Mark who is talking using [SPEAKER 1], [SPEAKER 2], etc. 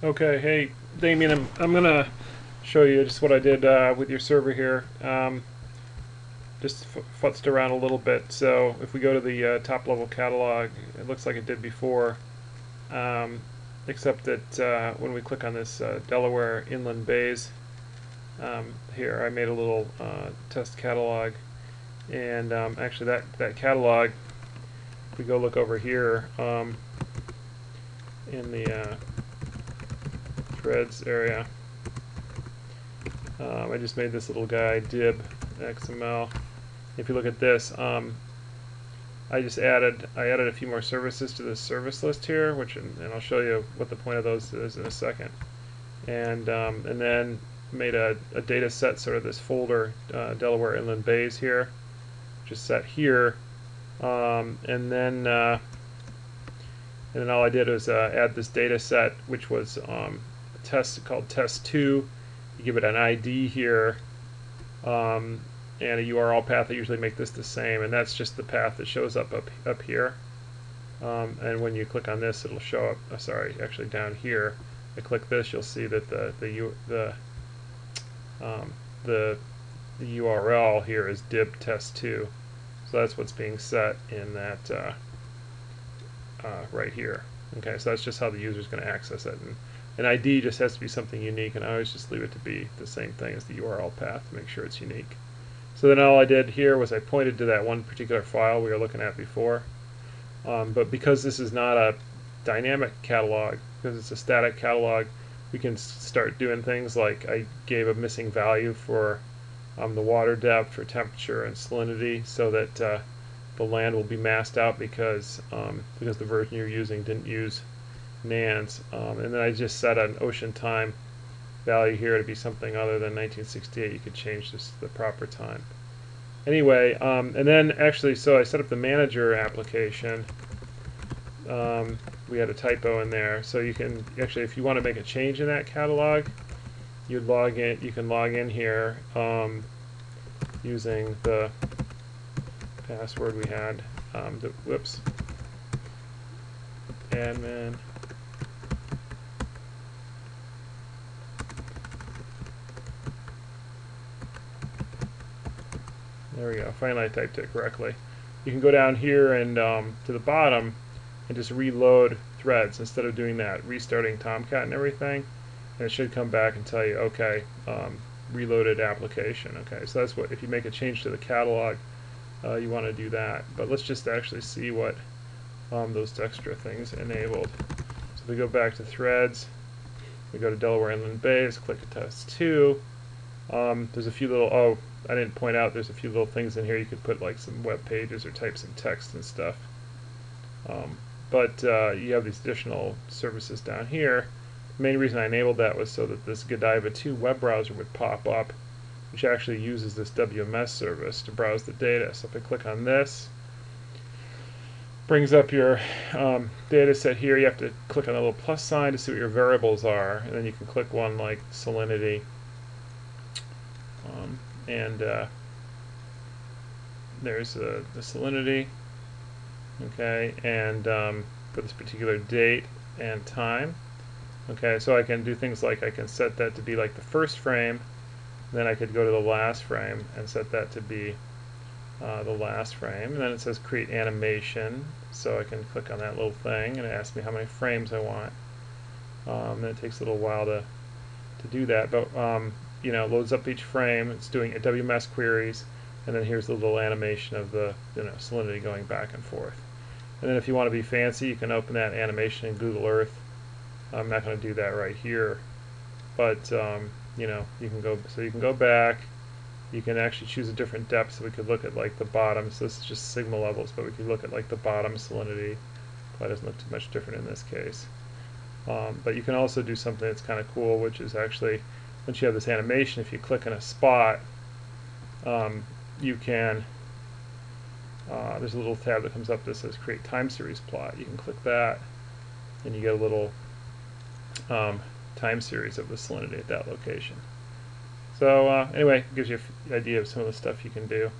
[SPEAKER 1] Okay, hey Damien, I'm gonna show you just what I did with your server here. Just futzed around a little bit. So if we go to the top level catalog, it looks like it did before, um, except that when we click on this Delaware Inland Bays here, I made a little test catalog, and actually that catalog, if we go look over here in the threads area. I just made this little guy dib XML. If you look at this, I added a few more services to this service list here, and I'll show you what the point of those is in a second. And then made a data set, sort of this folder, Delaware Inland Bays here, just set here, and then all I did was add this data set, which was called test2. You give it an ID here, and a URL path. I usually make this the same, and that's just the path that shows up here. And when you click on this, it'll show up. Sorry, actually down here. I click this, you'll see that the URL here is dib test2. So that's what's being set in that right here. Okay, so that's just how the user is going to access it. And an ID just has to be something unique, and I always just leave it to be the same thing as the URL path to make sure it's unique. So then all I did here was I pointed to that one particular file we were looking at before. But because this is not a dynamic catalog, because it's a static catalog, we can start doing things like I gave a missing value for the water depth or temperature and salinity, so that the land will be masked out because the version you're using didn't use NANS. And then I just set an ocean time value here to be something other than 1968. You could change this to the proper time. Anyway, and then actually, so I set up the manager application. We had a typo in there, so you can actually, if you want to make a change in that catalog, you'd log in. You can log in here using the password we had. Whoops, admin. There we go. Finally, I typed it correctly. You can go down here and to the bottom and just reload threads instead of doing that, restarting Tomcat and everything. And it should come back and tell you, okay, reloaded application. Okay, so that's what, if you make a change to the catalog, you want to do that. But let's just actually see what those extra things enabled. So we go back to threads, we go to Delaware Inland Bays, click test2. There's a few little, I didn't point out, there's a few little things in here. You could put like some web pages or type some text and stuff. But you have these additional services down here. The main reason I enabled that was so that this Godiva 2 web browser would pop up, which actually uses this WMS service to browse the data. So if I click on this, brings up your data set here. You have to click on the little plus sign to see what your variables are, and then you can click one like salinity. And there's the salinity, okay, and for this particular date and time. Okay, so I can do things like I can set that to be like the first frame, then I could go to the last frame and set that to be the last frame, and then it says create animation, so I can click on that little thing and it asks me how many frames I want. And it takes a little while to do that, but you know, loads up each frame. It's doing a WMS queries, and then here's the little animation of the salinity going back and forth. And then if you want to be fancy, you can open that animation in Google Earth. I'm not going to do that right here, but you know, you can go back. You can actually choose a different depth, so we could look at like the bottom. So this is just sigma levels, but we could look at like the bottom salinity. Probably doesn't look too much different in this case. But you can also do something that's kind of cool, which is actually, once you have this animation, if you click on a spot, you can, there's a little tab that comes up that says create time series plot. You can click that, and you get a little time series of the salinity at that location. So anyway, it gives you an idea of some of the stuff you can do.